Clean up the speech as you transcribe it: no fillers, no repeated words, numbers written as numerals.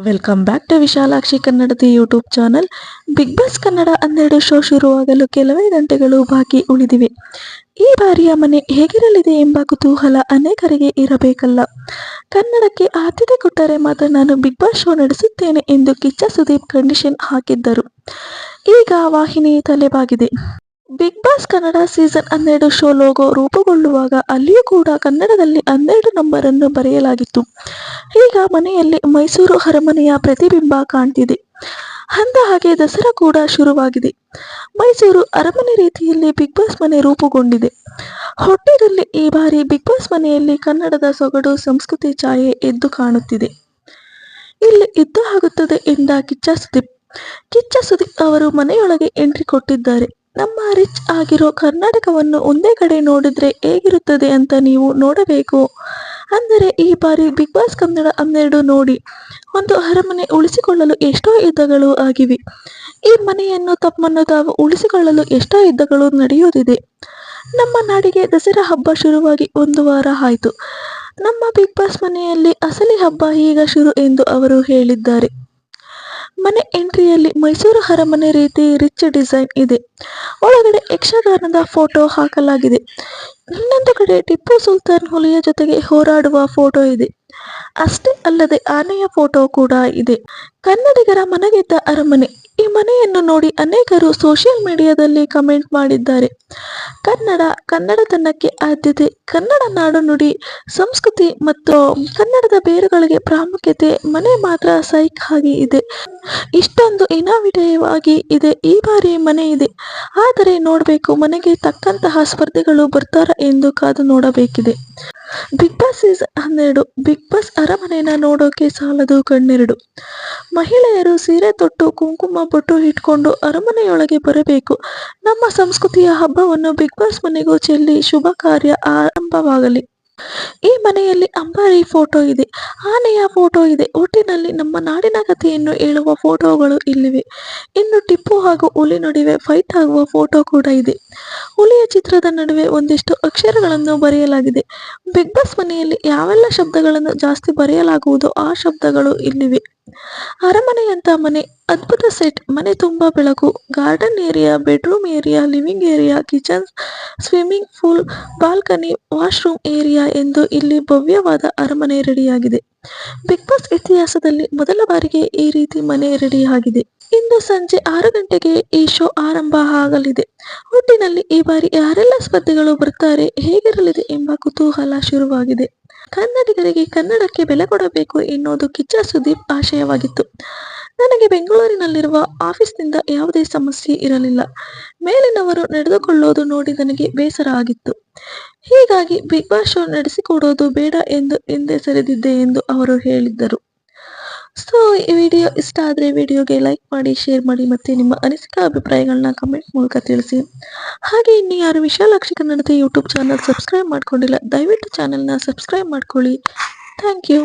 Welcome back to Vishalakshi ಕನ್ನಡದ YouTube channel. Bigg Boss Kannada 12 show ಶುರುವಾಗಲು ಕೆಲವೇ ಗಂಟೆಗಳು ಬಾಕಿ ಉಳಿದಿವೆ. ಈ ಬಾರಿಯ ಮನೆ ಹೇಗಿರಲಿದೆ ಎಂಬ ಕುತೂಹಲ ಅನೇಕರಿಗೆ ಇರಬೇಕಲ್ಲ. ಕನ್ನಡಕ್ಕೆ ಆದ್ಯತೆ ಕೊಟ್ಟರೆ ಮಾತ್ರ ನಾನು ಬಿಗ್ ಬಾಸ್ ಶೋ ನಡೆಸುತ್ತೇನೆ ಎಂದು ಕಿಚ್ಚ ಸುದೀಪ್ ಕಂಡೀಷನ್ ಹಾಕಿದ್ದರು. ಈಗ ವಾಹಿನಿ ತಲೆಬಾಗಿದೆ. Bigg Boss Kannada season 12 show logo ರೂಪುಗೊಳ್ಳುವಾಗ ಅಲ್ಲಿಯೂ ಕೂಡ ಕನ್ನಡದಲ್ಲಿ 12 ನಂಬರನ್ನು ಬರೆಯಲಾಗಿತ್ತು. ಈಗ ಮನೆಯಲ್ಲಿ ಮೈಸೂರು ಅರಮನೆಯ ಪ್ರತಿಬಿಂಬ ಕಾಣ್ತಿದೆ. ಅಂದ ಹಾಗೆ ದಸರಾ ಕೂಡ ಶುರುವಾಗಿದೆ. ಮೈಸೂರು ಅರಮನೆ ರೀತಿಯಲ್ಲಿ ಬಿಗ್ ಬಾಸ್ ಮನೆ ರೂಪುಗೊಂಡಿದೆ. ಒಟ್ಟಿನಲ್ಲಿ ಈ ಬಾರಿ ಬಿಗ್ ಬಾಸ್ ಮನೆಯಲ್ಲಿ ಕನ್ನಡದ ಸೊಗಡು ಸಂಸ್ಕೃತಿ ಛಾಯೆ ಎದ್ದು ಕಾಣುತ್ತಿದೆ. ಇಲ್ಲಿ ಯುದ್ಧ ಆಗುತ್ತದೆ ಎಂದ ಕಿಚ್ಚ ಸುದೀಪ್ ಅವರು ಮನೆಯೊಳಗೆ ಎಂಟ್ರಿ ಕೊಟ್ಟಿದ್ದಾರೆ. ನಮ್ಮ ರಿಚ್ ಆಗಿರೋ ಕರ್ನಾಟಕವನ್ನು ಒಂದೇ ಕಡೆ ನೋಡಿದ್ರೆ ಹೇಗಿರುತ್ತದೆ ಅಂತ ನೀವು ನೋಡಬೇಕು ಅಂದರೆ ಈ ಬಾರಿ ಬಿಗ್ ಬಾಸ್ ಕನ್ನಡ 12 ನೋಡಿ. ಒಂದು ಅರಮನೆ ಉಳಿಸಿಕೊಳ್ಳಲು ಎಷ್ಟೋ ಯುದ್ಧಗಳು ಆಗಿವೆ. ಈ ಮನೆಯನ್ನು ತಮ್ಮನ್ನು ತಾವು ಉಳಿಸಿಕೊಳ್ಳಲು ಎಷ್ಟೋ ಯುದ್ಧಗಳು ನಡೆಯುತ್ತಿದೆ. ನಮ್ಮ ನಾಡಿಗೆ ದಸರಾ ಹಬ್ಬ ಶುರುವಾಗಿ 1 ವಾರ ಆಯಿತು. ನಮ್ಮ ಬಿಗ್ ಬಾಸ್ ಮನೆಯಲ್ಲಿ ಅಸಲಿ ಹಬ್ಬ ಈಗ ಶುರು ಎಂದು ಅವರು ಹೇಳಿದ್ದಾರೆ. ಮನೆ ಎಂಟ್ರಿಯಲ್ಲಿ ಮೈಸೂರು ಅರಮನೆ ರೀತಿ ರಿಚ್ ಡಿಸೈನ್ ಇದೆ. ಒಳಗಡೆ ಯಕ್ಷಗಾನದ ಫೋಟೋ ಹಾಕಲಾಗಿದೆ. ಇನ್ನೊಂದು ಕಡೆ ಟಿಪ್ಪು ಸುಲ್ತಾನ್ ಹುಲಿಯ ಜೊತೆಗೆ ಹೋರಾಡುವ ಫೋಟೋ ಇದೆ. ಅಷ್ಟೇ ಅಲ್ಲದೆ ಆನೆಯ ಫೋಟೋ ಕೂಡ ಇದೆ. ಕನ್ನಡಿಗರ ಮನಗೆದ್ದ ಅರಮನೆ. ಈ ಮನೆಯನ್ನು ನೋಡಿ ಅನೇಕರು ಸೋಷಿಯಲ್ ಮೀಡಿಯಾದಲ್ಲಿ ಕಮೆಂಟ್ ಮಾಡಿದ್ದಾರೆ. ಕನ್ನಡತನಕ್ಕೆ ಆದ್ಯತೆ, ಕನ್ನಡ ನಾಡು ನುಡಿ ಸಂಸ್ಕೃತಿ ಮತ್ತು ಕನ್ನಡದ ಬೇರುಗಳಿಗೆ ಪ್ರಾಮುಖ್ಯತೆ. ಮನೆ ಮಾತ್ರ ಸೈಕ್ ಆಗಿ ಇದೆ. ಇಷ್ಟೊಂದು ಇನಾವಿಟೇವಾಗಿ ಇದೆ. ಈ ಬಾರಿ ಮನೆ ಇದೆ. ಆದರೆ ನೋಡಬೇಕು ಮನೆಗೆ ತಕ್ಕಂತಹ ಸ್ಪರ್ಧಿಗಳು ಬರ್ತಾರಾ ಎಂದು ಕಾದು ನೋಡಬೇಕಿದೆ. Bigg Boss season 12 Bigg Boss ಅರಮನೆನ ನೋಡೋಕೆ ಸಾಲದು ಕಣ್ಣೆರಡು. ಮಹಿಳೆಯರು ಸೀರೆ ತೊಟ್ಟು ಕುಂಕುಮ ಬೊಟ್ಟು ಇಟ್ಕೊಂಡು ಅರಮನೆಯೊಳಗೆ ಬರಬೇಕು. ನಮ್ಮ ಸಂಸ್ಕೃತಿಯ ಹಬ್ಬವನ್ನು ಬಿಗ್ ಬಾಸ್ ಮನೆಗೂ ಚೆಲ್ಲಿ ಶುಭ ಕಾರ್ಯ ಆರಂಭವಾಗಲಿ. ಈ ಮನೆಯಲ್ಲಿ ಅಂಬಾರಿ ಫೋಟೋ ಇದೆ, ಆನೆಯ ಫೋಟೋ ಇದೆ. ಒಟ್ಟಿನಲ್ಲಿ ನಮ್ಮ ನಾಡಿನ ಕಥೆಯನ್ನು ಹೇಳುವ ಫೋಟೋಗಳು ಇಲ್ಲಿವೆ. ಇನ್ನು ಟಿಪ್ಪು ಹಾಗೂ ಹುಲಿ ನಡುವೆ ಫೈಟ್ ಆಗುವ ಫೋಟೋ ಕೂಡ ಇದೆ. ಹುಲಿಯ ಚಿತ್ರದ ನಡುವೆ ಒಂದಿಷ್ಟು ಅಕ್ಷರಗಳನ್ನು ಬರೆಯಲಾಗಿದೆ. ಬಿಗ್ ಬಾಸ್ ಮನೆಯಲ್ಲಿ ಯಾವೆಲ್ಲ ಶಬ್ದಗಳನ್ನು ಜಾಸ್ತಿ ಬರೆಯಲಾಗುವುದೋ ಆ ಶಬ್ದಗಳು ಇಲ್ಲಿವೆ. ಅರಮನೆಯಂತ ಮನೆ, ಅದ್ಭುತ ಸೆಟ್, ಮನೆ ತುಂಬಾ ಬೆಳಕು, garden area, bedroom area, living area, kitchen, swimming pool, balcony, washroom area ಎಂದು ಇಲ್ಲಿ ಭವ್ಯವಾದ ಅರಮನೆ ರೆಡಿಯಾಗಿದೆ. ಬಿಗ್ ಬಾಸ್ ಇತಿಹಾಸದಲ್ಲಿ ಮೊದಲ ಬಾರಿಗೆ ಈ ರೀತಿ ಮನೆ ರೆಡಿಯಾಗಿದೆ. ಇಂದು ಸಂಜೆ 6 ಗಂಟೆಗೆ ಈ ಶೋ ಆರಂಭ ಆಗಲಿದೆ. ಒಟ್ಟಿನಲ್ಲಿ ಈ ಬಾರಿ ಯಾರೆಲ್ಲ ಸ್ಪರ್ಧಿಗಳು ಬರ್ತಾರೆ, ಹೇಗಿರಲಿದೆ ಎಂಬ ಕುತೂಹಲ ಶುರುವಾಗಿದೆ. ಕನ್ನಡಿಗರಿಗೆ ಕನ್ನಡಕ್ಕೆ ಬೆಲೆ ಕೊಡಬೇಕು ಎನ್ನುವುದು ಕಿಚ್ಚ ಸುದೀಪ್ ಆಶಯವಾಗಿತ್ತು. ನನಗೆ ಬೆಂಗಳೂರಿನಲ್ಲಿರುವ ಆಫೀಸ್ನಿಂದ ಯಾವುದೇ ಸಮಸ್ಯೆ ಇರಲಿಲ್ಲ. ಮೇಲಿನವರು ನಡೆದುಕೊಳ್ಳೋದು ನೋಡಿ ನನಗೆ ಬೇಸರ ಆಗಿತ್ತು. ಹೀಗಾಗಿ ಬಿಗ್ ಬಾಸ್ ಶೋ ನಡೆಸಿಕೊಡೋದು ಬೇಡ ಎಂದು ಹಿಂದೆ ಸರಿದಿದ್ದೆ ಎಂದು ಅವರು ಹೇಳಿದ್ದರು. ಸೊ ಈ ವಿಡಿಯೋ ಇಷ್ಟ ಆದರೆ ವಿಡಿಯೋಗೆ ಲೈಕ್ ಮಾಡಿ, ಶೇರ್ ಮಾಡಿ ಮತ್ತು ನಿಮ್ಮ ಅನಿಸಿಕೆ ಅಭಿಪ್ರಾಯಗಳನ್ನ ಕಮೆಂಟ್ ಮೂಲಕ ತಿಳಿಸಿ. ಹಾಗೆ ಇನ್ನು ಯಾರು ವಿಶಾಲಾಕ್ಷಿ ಕನ್ನಡದ ಯೂಟ್ಯೂಬ್ ಚಾನಲ್ ಸಬ್ಸ್ಕ್ರೈಬ್ ಮಾಡ್ಕೊಂಡಿಲ್ಲ, ದಯವಿಟ್ಟು ಚಾನಲ್ನ ಸಬ್ಸ್ಕ್ರೈಬ್ ಮಾಡ್ಕೊಳ್ಳಿ. Thank you.